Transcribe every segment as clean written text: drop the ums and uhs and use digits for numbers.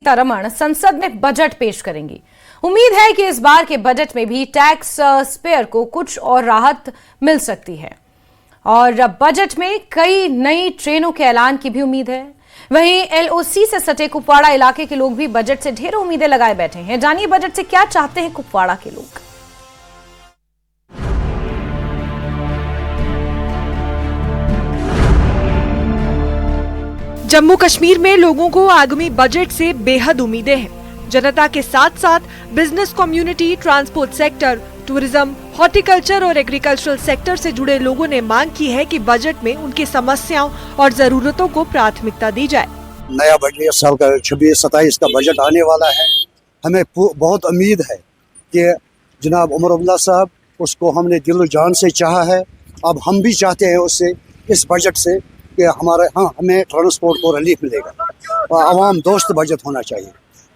सीतारमण संसद में बजट पेश करेंगी। उम्मीद है कि इस बार के बजट में भी टैक्स पेयर को कुछ और राहत मिल सकती है और बजट में कई नई ट्रेनों के ऐलान की भी उम्मीद है। वहीं एलओसी से सटे कुपवाड़ा इलाके के लोग भी बजट से ढेरों उम्मीदें लगाए बैठे हैं। जानिए बजट से क्या चाहते हैं कुपवाड़ा के लोग। जम्मू कश्मीर में लोगों को आगामी बजट से बेहद उम्मीदें हैं। जनता के साथ साथ business community, transport sector, tourism, horticulture और एग्रीकल्चरल सेक्टर से जुड़े लोगों ने मांग की है कि बजट में उनकी समस्याओं और जरूरतों को प्राथमिकता दी जाए। नया बजट साल का 26-27 का बजट आने वाला है। हमें बहुत उम्मीद है कि जनाब उमर अब्दुल्ला साहब, उसको हमने दिल जान से चाहा है। अब हम भी चाहते हैं उससे, इस बजट से, कि हमें ट्रांसपोर्ट को रिलीफ मिलेगा और आवाम दोस्त बजट होना चाहिए,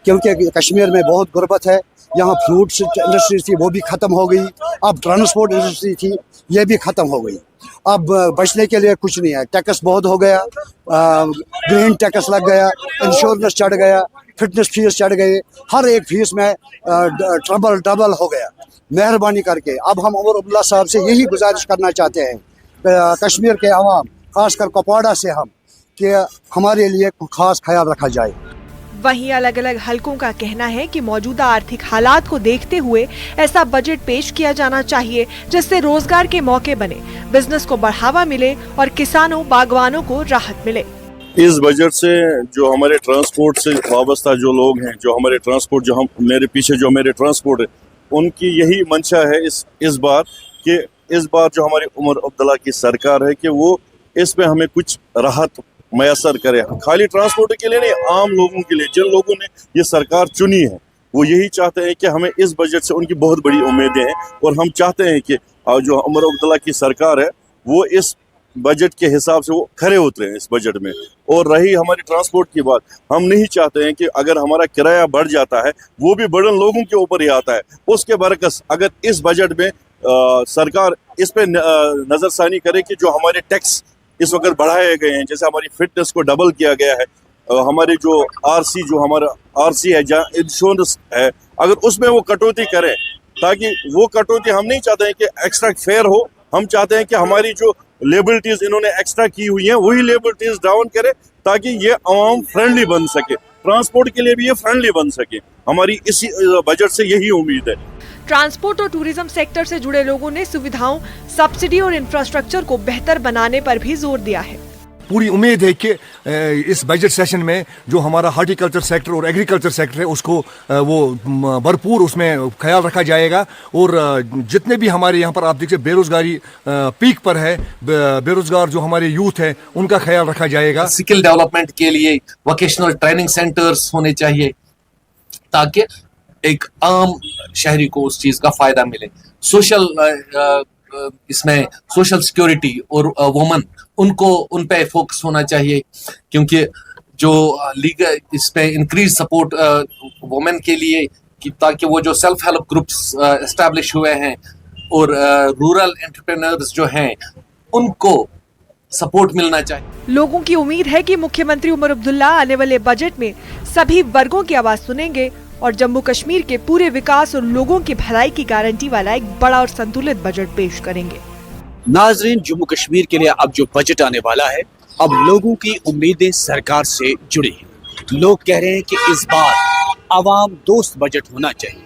क्योंकि कश्मीर में बहुत गुर्बत है। यहाँ फ्रूट्स इंडस्ट्री थी, वो भी ख़त्म हो गई। अब ट्रांसपोर्ट इंडस्ट्री थी, ये भी ख़त्म हो गई। अब बचने के लिए कुछ नहीं है। टैक्स बहुत हो गया, ग्रीन टैक्स लग गया, इंश्योरेंस चढ़ गया, फिटनेस फीस चढ़ गई, हर एक फीस में डबल हो गया। मेहरबानी करके अब हम उमर अब्दुल्ला साहब से यही गुजारिश करना चाहते हैं, कश्मीर के अवाम, खासकर कुपवाड़ा से, हम कि हमारे लिए खास ख्याल रखा जाए। वहीं अलग अलग हलकों का कहना है कि मौजूदा आर्थिक हालात को देखते हुए ऐसा बजट पेश किया जाना चाहिए जिससे रोजगार के मौके बने, बिजनेस को बढ़ावा मिले और किसानों, बागवानों को राहत मिले। इस बजट से जो हमारे ट्रांसपोर्ट से वाबस्ता जो लोग हैं, जो हमारे ट्रांसपोर्ट, जो हम मेरे पीछे जो मेरे ट्रांसपोर्ट है, उनकी यही मंशा है इस बार कि इस बार जो हमारी उमर अब्दुल्ला की सरकार है कि वो इसमें हमें कुछ राहत मैसर करे। खाली ट्रांसपोर्ट के लिए नहीं, आम लोगों के लिए, जिन लोगों ने ये सरकार चुनी है, वो यही चाहते हैं कि हमें इस बजट से, उनकी बहुत बड़ी उम्मीदें हैं और हम चाहते हैं कि जो उमर अब्दुल्ला की सरकार है वो इस बजट के हिसाब से वो खरे उतरे हैं इस बजट में। और रही हमारी ट्रांसपोर्ट की बात, हम नहीं चाहते हैं कि अगर हमारा किराया बढ़ जाता है, वो भी बर्डन लोगों के ऊपर ही आता है। उसके बरकस अगर इस बजट में सरकार इस पे नजरसानी करे कि जो हमारे टैक्स इस वक्त बढ़ाए गए हैं, जैसे हमारी फिटनेस को डबल किया गया है, हमारे जो आरसी, जो हमारा आरसी है, जहाँ इंश्योरेंस है, अगर उसमें वो कटौती करें, ताकि वो कटौती, हम नहीं चाहते हैं कि एक्स्ट्रा फेयर हो, हम चाहते हैं कि हमारी जो लेबिलिटीज इन्होंने एक्स्ट्रा की हुई हैं वही लेबिलिटीज डाउन करे, ताकि ये आवाम फ्रेंडली बन सके, ट्रांसपोर्ट के लिए भी ये फ्रेंडली बन सके। हमारी इसी बजट से यही उम्मीद है। ट्रांसपोर्ट और टूरिज्म सेक्टर से जुड़े लोगों ने सुविधाओं, सब्सिडी और इंफ्रास्ट्रक्चर को बेहतर बनाने पर भी जोर दिया है। पूरी उम्मीद है कि इस बजट सेशन में जो हमारा हॉर्टिकल्चर सेक्टर और एग्रीकल्चर सेक्टर है, उसको वो भरपूर उसमें ख्याल रखा जाएगा। और जितने भी हमारे यहाँ पर आप देखिए बेरोजगारी पीक पर है, बेरोजगार जो हमारे यूथ है, उनका ख्याल रखा जाएगा। स्किल डेवलपमेंट के लिए वोकेशनल ट्रेनिंग सेंटर्स होने चाहिए ताकि एक आम शहरी को उस चीज का फायदा मिले। सोशल इसमें सोशल सिक्योरिटी और वुमन, उन पे फोकस होना चाहिए, क्योंकि जो लीगल इस पे इंक्रीज सपोर्ट वुमेन के लिए, ताकि वो जो सेल्फ हेल्प ग्रुप्स एस्टैब्लिश हुए हैं और रूरल एंटरप्रेन्योर्स जो हैं, उनको सपोर्ट मिलना चाहिए। लोगों की उम्मीद है कि मुख्यमंत्री उमर अब्दुल्ला आने वाले बजट में सभी वर्गों की आवाज सुनेंगे और जम्मू कश्मीर के पूरे विकास और लोगों की भलाई की गारंटी वाला एक बड़ा और संतुलित बजट पेश करेंगे। नाजरीन, जम्मू कश्मीर के लिए अब जो बजट आने वाला है, अब लोगों की उम्मीदें सरकार से जुड़ी हैं। लोग कह रहे हैं कि इस बार आवाम दोस्त बजट होना चाहिए।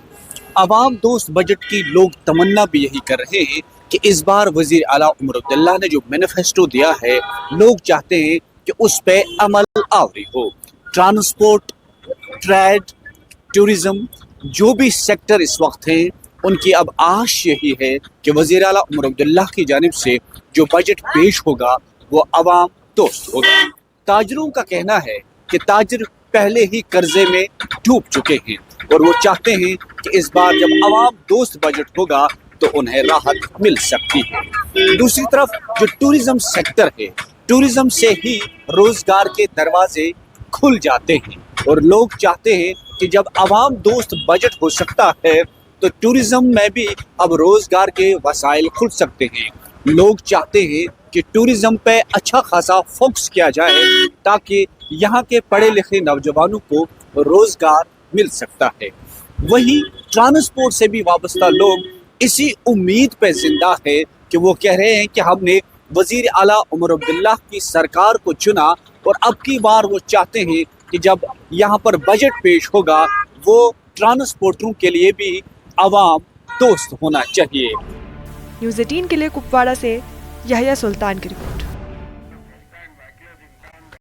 आवाम दोस्त बजट की लोग तमन्ना भी यही कर रहे हैं कि इस बार वजीर आला उमर अब्दुल्ला ने जो मैनिफेस्टो दिया है, लोग चाहते हैं कि उस पे अमल आवरी हो। ट्रांसपोर्ट, ट्रेड, टूरिज्म, जो भी सेक्टर इस वक्त हैं, उनकी अब आश यही है कि वज़ीर आला उमर अब्दुल्ला की जानिब से जो बजट पेश होगा वो अवाम दोस्त होगा। ताजरों का कहना है कि ताजर पहले ही कर्जे में डूब चुके हैं और वो चाहते हैं कि इस बार जब अवाम दोस्त बजट होगा तो उन्हें राहत मिल सकती है। दूसरी तरफ जो टूरिज्म सेक्टर है, टूरिज्म से ही रोजगार के दरवाजे खुल जाते हैं और लोग चाहते हैं कि जब आवाम दोस्त बजट हो सकता है तो टूरिज्म में भी अब रोजगार के वसाइल खुल सकते हैं। लोग चाहते हैं कि टूरिज्म पे अच्छा खासा फोकस किया जाए ताकि यहाँ के पढ़े लिखे नौजवानों को रोजगार मिल सकता है। वहीं ट्रांसपोर्ट से भी वाबस्ता लोग इसी उम्मीद पे जिंदा है कि वो कह रहे हैं कि हमने वजीर आला उमर अब्दुल्ला की सरकार को चुना और अब की बार वो चाहते हैं कि जब यहाँ पर बजट पेश होगा वो ट्रांसपोर्टरों के लिए भी आवाम दोस्त होना चाहिए। न्यूज़ 18 के लिए कुपवाड़ा से यहया सुल्तान की रिपोर्ट।